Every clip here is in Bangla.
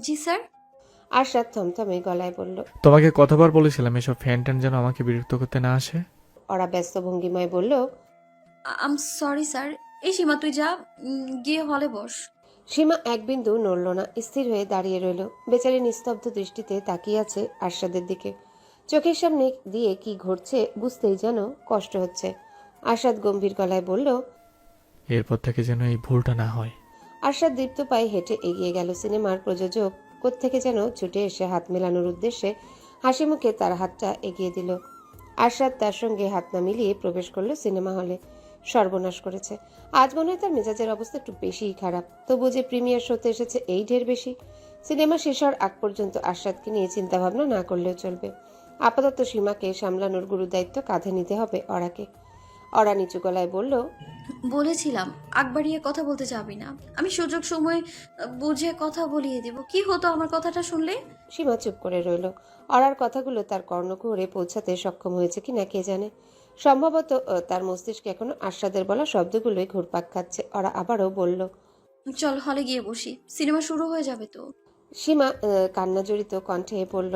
জি স্যার। আরশাদ থমথমে গলায় বলল। তোমাকে কতবার বলেছিলাম এসব ফ্যান ট্যান যেন আমাকে বিরক্ত করতে না আসে। ওরা ব্যস্ত ভঙ্গিমায় বলল। আম সরি স্যার। এই সীমা তুই যা, গিয়ে হলে বস। সীমা এক বিন্দু নড়ল না, স্থির হয়ে দাঁড়িয়ে রইল। বেচারি নিস্তব্ধ দৃষ্টিতে তাকিয়ে আছে আরশাদের দিকে। চোখের সামনে দিয়ে কি ঘটছে বুঝতেই যেন কষ্ট হচ্ছে। আরশাদ গম্ভীর গলায় বলল। এরপর থেকে যেন এই ভুলটা না হয়। আরশাদ দীপ্ত পায়ে হেঁটে এগিয়ে গেল। সিনেমার প্রযোজক কোত্থেকে যেন ছুটে এসে হাত মেলানোর উদ্দেশ্যে হাসি মুখে তার হাতটা এগিয়ে দিল। আরশাদ তার সঙ্গে হাত না মিলিয়ে প্রবেশ করলো সিনেমা হলে। সর্বনাশ করেছে। আজ মনে হয় তার মেজাজের অবস্থা একটু বেশিই খারাপ। তবু যে প্রিমিয়ার শোতে এসেছে এই ঢের বেশি। সিনেমা শেষ হওয়ার আগ পর্যন্ত আরশাদকে নিয়ে চিন্তা ভাবনা না করলেও চলবে। আপাতত সীমাকে সামলানোর গুরুদায়িত্ব কাঁধে নিতে হবে অরাকে। অরা নিচু গলায় বলল। বলেছিলাম আগ বাড়িয়ে কথা বলতে যাবি না। আমি সুযোগ সময় বুঝে কথা বলিয়ে দেব। কি হতো আমার কথাটা শুনলে? সীমা চুপ করে রইল। অরার কথাগুলো তার কর্ণকুহরে পৌঁছাতে সক্ষম হয়েছে কিনা কে জানে। সম্ভবত তার মস্তিষ্কে এখনো আরশাদের বলা শব্দগুলোই ঘুরপাক খাচ্ছে। অরা আবারও বলল। চল হলে গিয়ে বসি, সিনেমা শুরু হয়ে যাবে তো। সীমা কান্নাজড়িত কণ্ঠে পড়ল।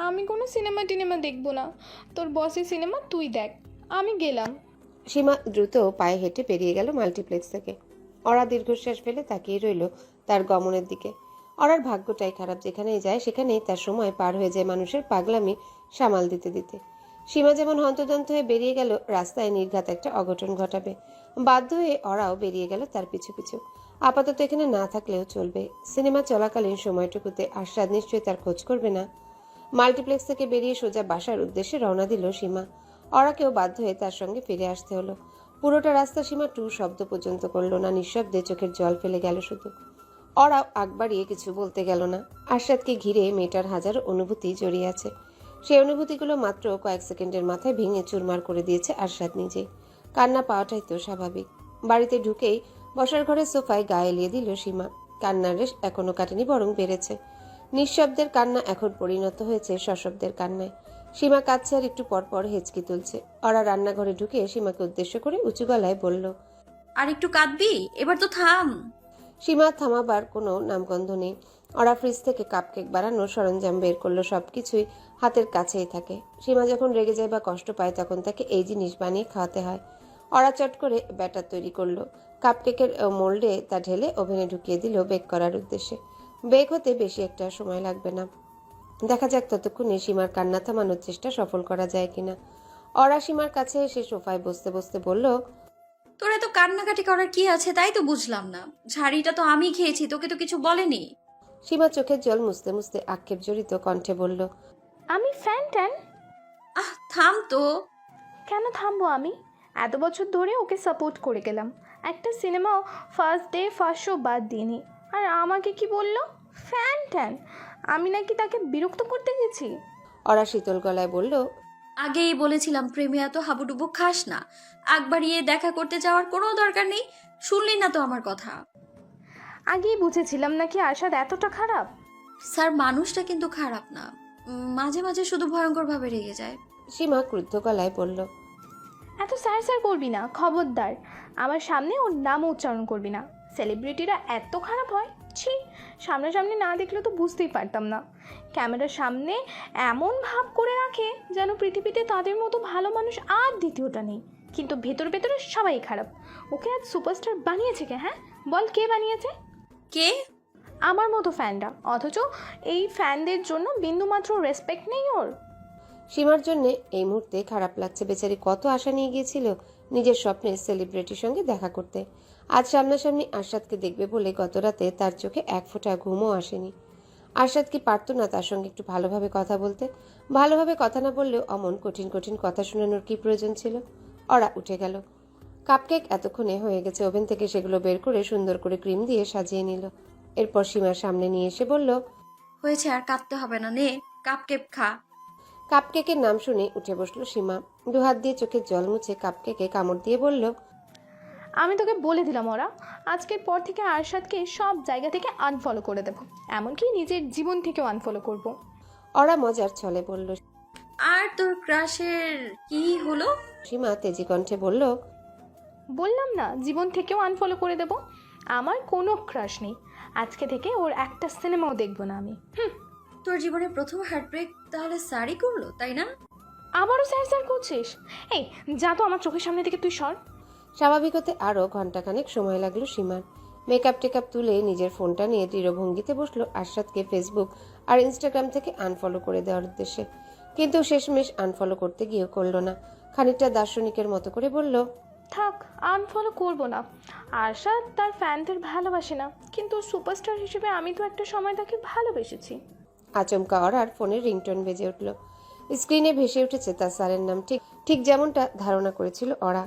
আমি কোনো সিনেমা টিনেমা দেখবো না। তোর বসের সিনেমা তুই দেখ, আমি গেলাম। সীমা দ্রুত পায়ে হেঁটে পেরিয়ে গেল মাল্টিপ্লেক্স থেকে। অরা দীর্ঘশ্বাস ফেলে তাকিয়ে রইল তার গমনের দিকে। অরার ভাগ্যটাই খারাপ, যেখানেই যায় সেখানেই তার সময় পার হয়ে যায় মানুষের পাগলামি সামাল দিতে দিতে। সীমা যেমন হন্তদন্ত হয়ে বেরিয়ে গেল, রাস্তায় নির্ঘাত একটা অঘটন ঘটাবে। বাধ্য হয়ে অরাও বেরিয়ে গেল তার পিছু পিছু। আপাতত এখানে না থাকলেও চলবে। সিনেমা চলাকালীন সময়টুকুতে আরশাদ নিশ্চয়ই তার খোঁজ করবে না। মাল্টিপ্লেক্স থেকে বেরিয়ে সোজা বাসার উদ্দেশ্যে রওনা দিল সীমা। অরাকেও বাধ্য হয়ে তার সঙ্গে ফিরে আসতে হলো। পুরোটা রাস্তা সীমা টু শব্দ পর্যন্ত করল না, নিঃশব্দে চোখের জল ফেলে গেল শুধু। অরা আগ বাড়িয়ে কিছু বলতে গেল না। আরশাদকে ঘিরে মেয়েটার হাজারো অনুভূতি জড়িয়ে আছে। সেই অনুভূতিগুলো মাত্র কয়েক সেকেন্ডের মাথায় ভেঙে চুরমার করে দিয়েছে আরশাদ নিজেই। কান্না পাওয়াটাই তো স্বাভাবিক। বাড়িতে ঢুকেই বসার ঘরে সোফায় গায়ে এলিয়ে দিল সীমা। কান্নার রেশ এখনো কাটেনি, বরং বেড়েছে। নিঃশব্দের কান্না এখন পরিণত হয়েছে সশব্দের কান্নায়। সীমা কাঁদছে আর একটু পর পর হেঁচকি তুলছে। ওরা রান্নাঘরে ঢুকে সীমাকে উদ্দেশ্য করে উঁচু গলায় বলল। আর একটু কাঁদবি? এবার তো থাম। সীমা থামাবার কোনো নামগন্ধ নেই। ওরা ফ্রিজ থেকে কাপকেক বানানোর সরঞ্জাম বের করলো। সবকিছুই হাতের কাছেই থাকে। সীমা যখন রেগে যায় বা কষ্ট পায় তখন তাকে এই জিনিস বানিয়ে খাওয়াতে হয়। ওরা চট করে ব্যাটার তৈরি করলো। কাপকেকের মোল্ডে তা ঢেলে ওভেনে ঢুকিয়ে দিল বেক করার উদ্দেশ্যে। বেক হতে বেশি একটা সময় লাগবে না। দেখা যাক ততক্ষণে সীমার কান্না থামানোর চেষ্টা সফল করা যায় কিনা। অরা সীমার কাছে এসে সোফায় বসতে বসতে বলল। তোর এত কান্নাকাটি করার কি আছে তাই তো বুঝলাম না। ঝাড়িটা তো আমি খেয়েছি, তোকে তো কিছু বলেনি। সীমা চোখের জল মুছতে মুছতে আক্ষেপ জড়িত কণ্ঠে বলল। আমি ফ্যান ট্যান? আহ থাম তো। কেন থামবো আমি? এত বছর ধরে ওকে সাপোর্ট করে গেলাম, একটা সিনেমাও ফার্স্ট ডে ফার্স্ট শো বাদ দিইনি। আর আমাকে কি বললো? Fan tan? আমি নাকি তাকে বিরক্ত করতে গেছি? অরা শীতল গলায় বলল। আগেই বলেছিলাম প্রেমে এত হাবুডুবু খাস না। আগ বাড়িয়ে দেখা করতে যাওয়ার কোনো দরকার নেই। শুনলি না তো আমার কথা। আগেই বুঝেছিলাম নাকি আশাদ এতটা খারাপ? স্যার মানুষটা কিন্তু খারাপ না। মাঝে মাঝে শুধু ভয়ঙ্কর ভাবে রেগে যায়। সীমা ক্রুদ্ধ গলায় বলল। এত স্যার স্যার করবি না, খবরদার। আমার সামনে ওর নাম উচ্চারণ করবি না। সেলিব্রিটিরা এত খারাপ হয়? ছি, সামনাসামনি না দেখলে তো বুঝতেই পারতাম না। ক্যামেরার সামনে এমন ভাব করে রাখে যেন পৃথিবীতে তাদের মতো ভালো মানুষ আর দ্বিতীয়টা নেই। কিন্তু ভেতর ভেতরে সবাই খারাপ। ওকে আজ সুপারস্টার বানিয়েছে কে? হ্যাঁ বল, কে বানিয়েছে? কে? আমার মতো ফ্যানরা। অথচ এই ফ্যানদের জন্য বিন্দুমাত্র রেসপেক্ট নেই ওর। সীমার জন্য এই মুহূর্তে খারাপ লাগছে। বেচারি কত আশা নিয়ে গিয়েছিল নিজের স্বপ্নের সেলিব্রিটির সঙ্গে দেখা করতে। আজ সামনাসামনি আরশাদকে দেখবে বলে গত রাতে তার চোখে এক ফোঁটা ঘুমও আসেনি। আরশাদ কি পারতো না তার সঙ্গে একটু ভালোভাবে কথা বলতে? ভালোভাবে কথা না বললেও অমন কঠিন কঠিন কথা শোনানোর কি প্রয়োজন ছিল? ওরা উঠে গেল। কাপকেক এতক্ষণে হয়ে গেছে। ওভেন থেকে সেগুলো বের করে সুন্দর করে ক্রিম দিয়ে সাজিয়ে নিল। এরপর সীমার সামনে নিয়ে এসে বলল। হয়েছে, আর কাঁদতে হবে না, নে কাপকেক খা। কাপকেকের নাম শুনে উঠে বসলো সীমা। দুহাত দিয়ে চোখের জল মুছে কাপকেকে কামড় দিয়ে বলল। আমি তোকে বলে দিলাম ওরা, আজকের পর থেকে আরশাদকে সব জায়গা থেকে আনফলো করে দেবো, এমনকি নিজের জীবন থেকেও আনফলো করব। ওরা মজার ছলে বলল। আর তোর ক্রাশের কি হলো? সীমা তেজি কণ্ঠে বলল। বললাম না জীবন থেকেও আনফলো করে দেব। আমার কোনো ক্রাশ নেই। আজকে থেকে ওর একটা সিনেমাও দেখবো না আমি। তোর জীবনের প্রথম হার্টব্রেক তাহলে স্যারই করলো, তাই না? আবারও স্যার স্যার করছিস? এই যা তো আমার চোখের সামনে থেকে তুই সর। স্বাভাবিক হতে আরও ঘণ্টাখানেক সময় লাগলো সীমার। মেকআপ টেকআপ তুলে নিজের ফোনটা নিয়ে দৃঢ়ভঙ্গিতে বসলো আরশাদকে ফেসবুক আর ইনস্টাগ্রাম থেকে আনফলো করে দেওয়ার উদ্দেশ্যে। কিন্তু শেষমেশ আনফলো করতে গিয়েও করলো না। খানিকটা দার্শনিকের মতো করে বলল, থাক, আনফলো করবো না। আরশাদ তার ফ্যানদের ভালোবাসে না, কিন্তু সুপারস্টার হিসেবে আমি তো একটা সময় তাকে ভালোবেসেছি। আচমকা অরার ফোনের রিংটোন বেজে উঠল। স্ক্রিনে ভেসে উঠেছে তার স্যারের নাম, ঠিক ঠিক যেমনটা ধারণা করেছিল ওরা।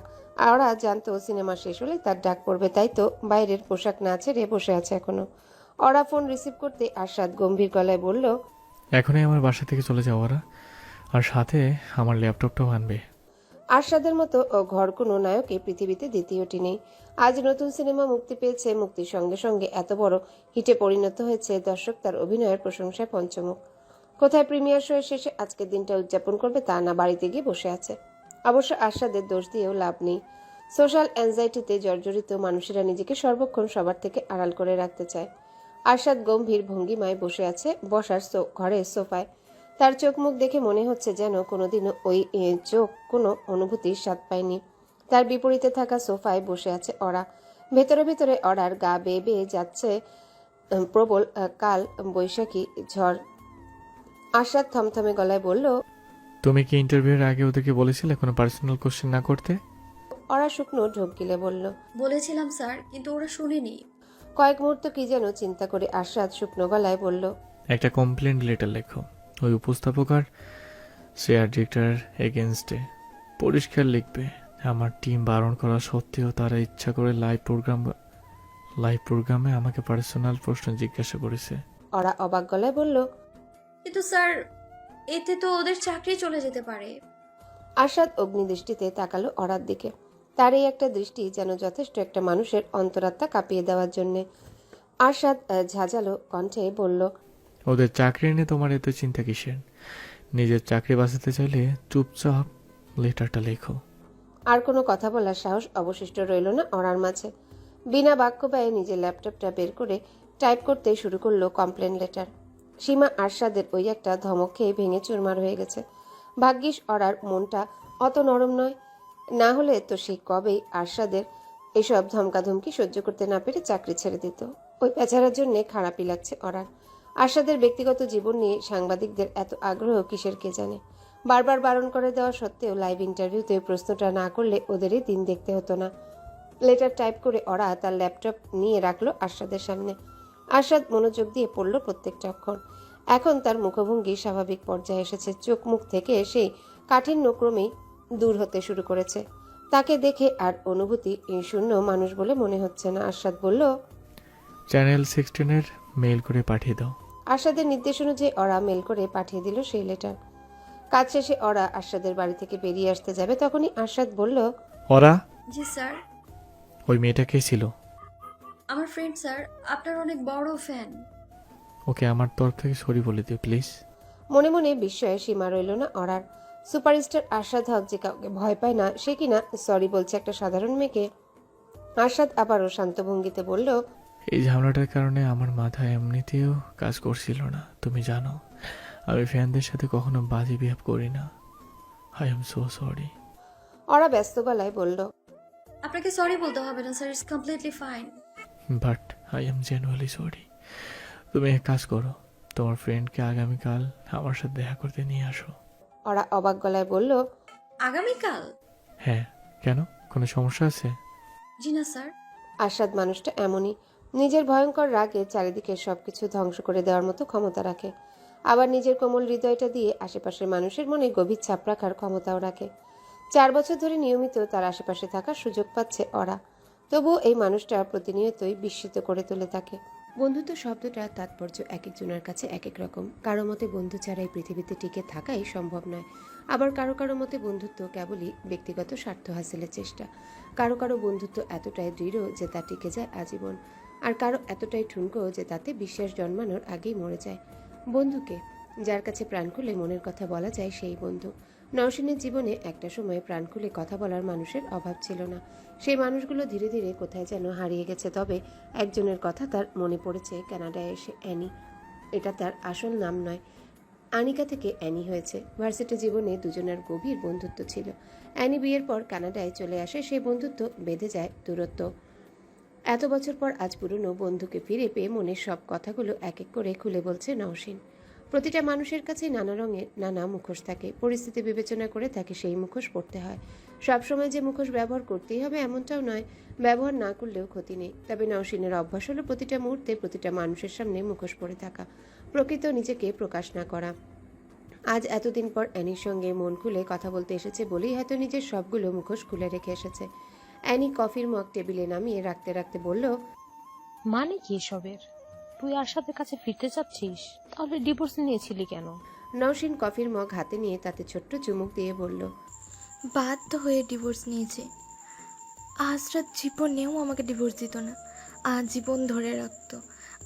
ওরা জানতো সিনেমা শেষ হলে তার ডাক পড়বে, তাই তো বাইরের পোশাক না ছেড়ে বসে আছে এখনো। ওরা ফোন রিসিভ করতে আরশাদ গম্ভীর গলায় বলল, এখনই আমার বাসা থেকে চলে যাও ওরা, আর সাথে আমার ল্যাপটপটাও আনবে। আরশাদের মতো ঘর কোনো নায়কে পৃথিবীতে দ্বিতীয়টি নেই। আজ নতুন সিনেমা মুক্তি পেয়েছে, মুক্তির সঙ্গে সঙ্গে এত বড় হিটে পরিণত হয়েছে, দর্শক তার অভিনয়ের প্রশংসায় পঞ্চমুখ। কোথায় প্রিমিয়ার শো শেষে আজকের দিনটা উদযাপন করবে তা না, বাড়িতে গিয়ে বসে আছে। অবশ্য আরশাদের দোষ দিয়েও লাভ নেই। সোশ্যাল অ্যাংজাইটিতে জর্জরিত মানুষেরা নিজেকে সর্বক্ষণ সবার থেকে আড়াল করে রাখতে চায়। আরশাদ গম্ভীর ভঙ্গিমায় বসে আছে বসার ঘরের সোফায়। তার চোখ মুখ দেখে মনে হচ্ছে যেন কোনোদিনও ওই চোখ কোনো অনুভূতির স্বাদ পায়নি। তার বিপরীতে থাকা সোফায় বসে আছে ওরা। ভেতরে ভেতরে ওরার গা বেয়ে বেয়ে যাচ্ছে প্রবল কাল বৈশাখী ঝড়। আরশাদ থমথমে গলায় বলল, তুমি কি ইন্টারভিউয়ের আগে ওদেরকে বলেছিলে কোনো পার্সোনাল কোশ্চেন না করতে? ওরা শুকনো ঢোক গিলে বলল। বলেছিলাম স্যার, কিন্তু ওরা শুনেনি। কয়েক মুহূর্ত কি যেন চিন্তা করে আরশাদ শুকনো গলায় বলল, একটা কমপ্লেন্ট লেটার লেখো ওই উপস্থাপক আর শেয়ার ডিরেক্টর এগেনস্টে। পরিষ্কার লিখবে, আমার টিম বারণ করা সত্ত্বেও তারা ইচ্ছা করে লাইভ প্রোগ্রামে আমাকে পার্সোনাল প্রশ্ন জিজ্ঞাসা করেছে। ওরা অবাক গলায় বলল। কিন্তু স্যার, এতে তো ওদের চাকরি চলে যেতে পারে। আরশাদ অগ্নিদৃষ্টিতে তাকালো ওরার দিকে। তার এই একটা দৃষ্টি যেন যথেষ্ট একটা মানুষের অন্তরাত্মা কাঁপিয়ে দেওয়ার জন্যে। আরশাদ ঝাঁঝালো কণ্ঠে বলল, ওদের চাকরি নিয়ে তোমার এত চিন্তা কিসের? নিজের চাকরি বাঁচাতে চাইলে চুপচাপ লেটারটা লেখো। আর কোনো কথা বলার সাহস অবশিষ্ট রইল না ওরার মাঝে। বিনা বাক্য ব্যয়ে নিজের ল্যাপটপটা বের করে টাইপ করতে শুরু করলো কমপ্লেন লেটার। সীমা আরশাদের ওই একটা ধমক খেয়ে ভেঙে চুরমার হয়ে গেছে। ভাগ্যিস ওরার মনটা অত নরম নয়, না হলে তো সে কবেই আরশাদের এসব ধমকাধমকি সহ্য করতে না পেরে চাকরি ছেড়ে দিত। ওই বেচারার জন্যে খারাপই লাগছে ওরার। আরশাদের ব্যক্তিগত জীবন নিয়ে সাংবাদিকদের এত আগ্রহ কিসের কে জানে। বারবার বারণ করে দেওয়া সত্ত্বেও লাইভ ইন্টারভিউতে প্রশ্নটা না করলে ওদেরই দিন দেখতে হতো না। লেটার টাইপ করে ওরা তার ল্যাপটপ নিয়ে রাখলো আরশাদের সামনে। আরশাদ মনোযোগ দিয়ে পড়ল প্রত্যেকটা অক্ষর। এখন তার মুখভঙ্গি স্বাভাবিক পর্যায়ে এসেছে, চোখ মুখ থেকে সেই কাঠিন্য ক্রমেই দূর হতে শুরু করেছে। তাকে দেখে আর অনুভূতি শূন্য মানুষ বলে মনে হচ্ছে না। আরশাদ বলল, চ্যানেল 16-এর মেইল করে পাঠিয়ে দাও। আরশাদের নির্দেশ অনুযায়ী ওরা মেল করে পাঠিয়ে দিল সেই লেটার। কাজ শেষে ওরা আরশাদের বাড়ি থেকে বেরিয়ে আসতে যাবে, তখনই আরশাদ বলল, ওরা জি স্যার। ওই মেয়েটা কে ছিল? আমার ফ্রেন্ড স্যার, আপনার অনেক বড় ফ্যান। ওকে আমার তরফ থেকে সরি বলে দিও প্লিজ। মনে মনে বিস্ময়ে সীমা রইল না ওরার। সুপারস্টার আরশাদ হক যে কাউকে ভয় পায় না, সে কিনা সরি বলছে একটা সাধারণ মেয়েকে। আরশাদ আবারও শান্ত ভঙ্গিতে বলল, এই ঝামেলাটার কারণে আমার মাথায় এমনিতেও কাজ করছিল না। তুমি জানো আমি ফ্যানদের সাথে কখনো বাজে বিহেভ করি না। I am so sorry. ওরা ব্যস্ত গলায় বলল, আপনাকে সরি বলতে হবে না sir, it's completely fine. But I am genuinely sorry. তুমি এক কাজ করো, তোমার ফ্রেন্ডকে আগামীকাল আমার সাথে দেখা করতে নিয়ে আসো। ওরা অবাক গলায় বলল, আগামীকাল? হ্যাঁ, কেন? কোনো সমস্যা আছে? জি না স্যার। আরশাদ মানুষটা এমনই, নিজের ভয়ঙ্কর রাগে চারিদিকে সবকিছু ধ্বংস করে দেওয়ার মতো ক্ষমতা রাখে। আবার নিজের কোমল হৃদয়টা দিয়ে আশেপাশের মানুষের মনে গভীর ছাপ রাখার ক্ষমতাও রাখে। 4 বছর ধরে নিয়মিত তার আশেপাশে থাকার সুযোগ পাচ্ছে ওরা। তবুও এই মানুষটা প্রতিনিয়তই বিস্মিত করে তোলে তাকে। বন্ধুত্ব শব্দটার তাৎপর্য এক একজনের কাছে এক এক রকম। কারো মতে বন্ধু ছাড়াই পৃথিবীতে টিকে থাকাই সম্ভব নয়। আবার কারো কারো মতে বন্ধুত্ব কেবলই ব্যক্তিগত স্বার্থ হাসিলের চেষ্টা। কারো কারো বন্ধুত্ব এতটাই দৃঢ় যে তা টিকে যায় আজীবন, আর কারো এতটাই ঠুনকো যে তাতে বিশ্বাস জন্মানোর আগেই মরে যায়। বন্ধুকে যার কাছে প্রাণ খুলে মনের কথা বলা যায় সেই বন্ধু। নওশিনের জীবনে একটা সময় প্রাণ খুলে কথা বলার মানুষের অভাব ছিল না। সেই মানুষগুলো ধীরে ধীরে কোথায় যেন হারিয়ে গেছে। তবে একজনের কথা তার মনে পড়েছে, কানাডায় এসে অ্যানি। এটা তার আসল নাম নয়, আনিকা থেকে অ্যানি হয়েছে। ভার্সিটি জীবনে দুজনের গভীর বন্ধুত্ব ছিল। অ্যানি বিয়ের পর কানাডায় চলে আসে, সেই বন্ধুত্ব বেঁধে যায় দূরত্ব। এত বছর পর আজ পুরনো বন্ধুকে ফিরে পেয়ে মনের সব কথাগুলো এক এক করে খুলে বলছে নওশিন। প্রতিটা মানুষের কাছে নানা রঙের নানা মুখোশ থাকে। পরিস্থিতি বিবেচনা করে তাকে সেই মুখোশ পরতে হয়। সবসময় যে মুখোশ ব্যবহার করতেই হবে এমনটাও নয়, ব্যবহার না করলেও ক্ষতি নেই। তবে নওশিনের অভ্যাস হলো প্রতিটা মুহূর্তে প্রতিটা মানুষের সামনে মুখোশ পরে থাকা, প্রকৃত নিজেকে প্রকাশ না করা। আজ এতদিন পর অ্যানির সঙ্গে মন খুলে কথা বলতে এসেছে বলেই হয়তো নিজের সবগুলো মুখোশ খুলে রেখে এসেছে। অ্যানি কফির মগ টেবিলে নামিয়ে রাখতে রাখতে বলল, মানে কি এসবের? তুই আরশাদের কাছে ফিরতে চাচ্ছিস? তাহলে ডিভোর্স নিয়েছিলি কেন? নওশিন কফির মগ হাতে নিয়ে তাতে ছোট্ট চুমুক দিয়ে বলল, বাধ্য হয়ে ডিভোর্স নিয়েছে। আজরাত জীবনেও আমাকে ডিভোর্স দিত না, আজীবন ধরে রাখতো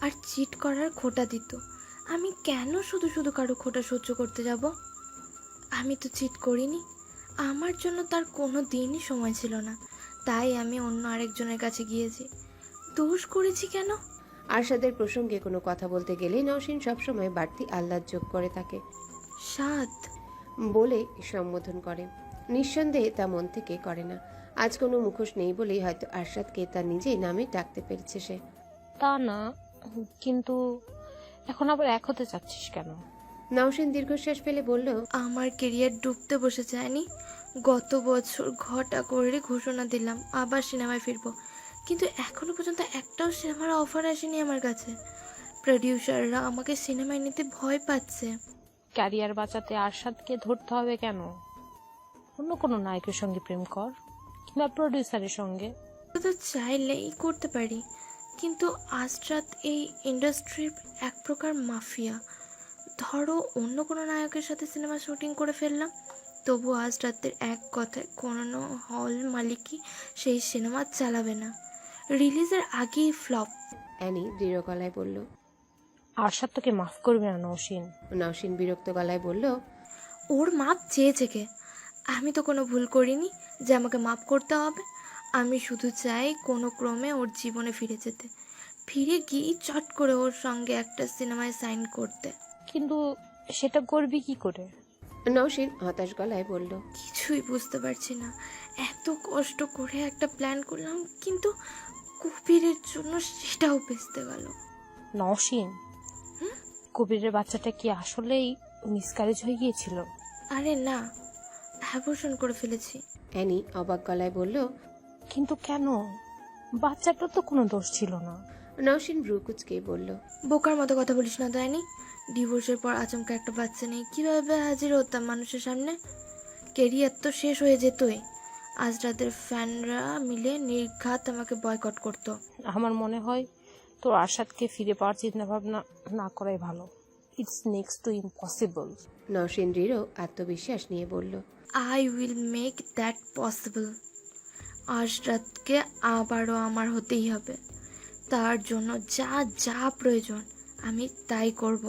আর চিট করার খোটা দিত। আমি কেন শুধু শুধু কারো খোটা সহ্য করতে যাব? আমি তো চিট করিনি, আমার জন্য তার কোনো দিনই সময় ছিল না, তাই আমি অন্য আরেকজনের কাছে গিয়েছি। দোষ করেছি কেন? আরশাদের প্রসঙ্গে কোনো কথা বলতে গেলেই নওশিন সবসময় বাড়তি আহ্লাদ যোগ করে তাকে সাদ বলে সম্বোধন করে। নিঃসন্দেহে তা মন থেকে করে না। আজ কোনো মুখোশ নেই বলেই হয়তো আরশাদকে তার নিজেই নামে ডাকতে পেরেছে সে। তা না, কিন্তু এখন আবার এক হতে চাচ্ছিস কেন? নওশিন দীর্ঘশ্বাস ফেলে বলল, আমার কেরিয়ার ডুবতে বসে যায়নি। গত বছর ঘটা করে ঘোষণা দিলাম আবার সিনেমায় ফিরবো, কিন্তু এখনো পর্যন্ত একটাও সিনেমার অফার আসেনি আমার কাছে। প্রডিউসাররা আমাকে সিনেমায় নিতে ভয় পাচ্ছে। ক্যারিয়ার বাঁচাতে আরশাদকে ধরতে হবে কেন? অন্য কোনো নায়কের সঙ্গে প্রেম কর, কিংবা প্রডিউসারের সঙ্গে। তো চাইলেই করতে পারি, কিন্তু আজরাত এই ইন্ডাস্ট্রির এক প্রকার মাফিয়া। ধরো অন্য কোনো নায়কের সাথে সিনেমা শুটিং করে ফেললাম, তবু আজরাতের এক কথায় কোনো হল মালিকই সেই সিনেমা চালাবে না, রিলিজের আগেই ফ্লপ। অ্যানি দৃঢ় গলায় বলল। আরশাদ তোকে মাফ করবে না নওশিন। নওশিন বিরক্ত গলায় বলল, ওর মাপ চেয়েছে কে? আমি তো কোনো ভুল করিনি যে আমাকে মাপ করতে হবে। আমি শুধু চাই কোনো ক্রমে ওর জীবনে ফিরে যেতে, ফিরে গিয়ে চট করে ওর সঙ্গে একটা সিনেমায় সাইন করতে। কিন্তু সেটা করবি কি করে? নওশিন হতাশ গলায় বলল, কিছুই বুঝতে পারছি না। এত কষ্ট করে একটা প্ল্যান করলাম, কিন্তু কবিরের জন্য সেটাও বেঁচতে গেল। নওশিন, কবিরের বাচ্চাটা কি আসলেই মিসক্যারেজ হয়ে গিয়েছিল? আরে না, অ্যাবর্শন করে ফেলেছি। অ্যানি অবাক গলায় বলল। কিন্তু কেন? বাচ্চাটার তো কোনো দোষ ছিল না। নওশিন ভ্রু কুঁচকে বলল, বোকার মতো কথা বলিস না দয়ানি। ডিভোর্সের পর আচমকা একটা বাচ্চা নেই, কিভাবে হাজির হতাম মানুষের সামনে? কেরিয়ার তো শেষ হয়ে যেতই। আজ রাতের ফ্যানরা মিলে নির্ঘাত আমাকে বয়কট করতো। আমার মনে হয় তোর আরশাদকে ফিরে পাওয়ার চিন্তা ভাবনা না করাই ভালো। It's next to impossible. Nowshin দৃঢ় আত্মবিশ্বাস নিয়ে বলল, I will make that possible. আজ রাতকে আবারও আমার হতেই হবে। তার জন্য যা যা প্রয়োজন আমি তাই করব।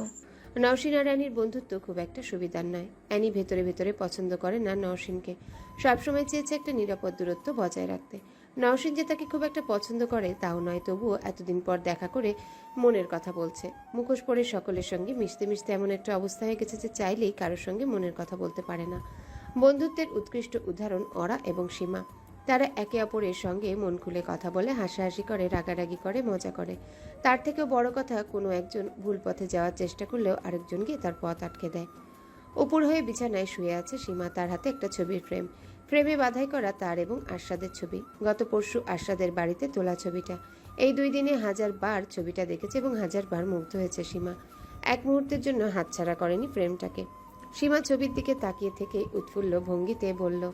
নওশিন আর অ্যানির বন্ধুত্ব খুব একটা সুবিধার নয়। অ্যানি ভেতরে ভেতরে পছন্দ করে না নওশিনকে, সবসময় চেয়েছে একটা নিরাপদ দূরত্ব বজায় রাখতে। নওশিন যে তাকে খুব একটা পছন্দ করে তাও নয়, তবুও এতদিন পর দেখা করে মনের কথা বলছে। মুখোশ পরে সকলের সঙ্গে মিশতে মিশতে এমন একটা অবস্থা হয়ে গেছে যে চাইলেই কারোর সঙ্গে মনের কথা বলতে পারে না। বন্ধুত্বের উৎকৃষ্ট উদাহরণ অরা এবং সীমা। তারা একে অপরের সঙ্গে মন খুলে কথা বলে, হাসাহাসি করে, রাগারাগি করে, মজা করে। তার থেকেও বড় কথা, কোনো একজন ভুল পথে যাওয়ার চেষ্টা করলেও আরেকজন গিয়ে তার পথ আটকে দেয়। উপর হয়ে বিছানায় শুয়ে আছে সীমা, তার হাতে একটা ছবির ফ্রেম। ফ্রেমে বাধাই করা তার এবং আরশাদের ছবি। গত পরশু আরশাদের বাড়িতে তোলা ছবিটা। এই 2 দিনে 1000 বার ছবিটা দেখেছে এবং 1000 বার মুগ্ধ হয়েছে সীমা। এক মুহূর্তের জন্য হাতছাড়া করেনি ফ্রেমটাকে। সীমা ছবির দিকে তাকিয়ে থেকে উৎফুল্ল ভঙ্গিতে বলল,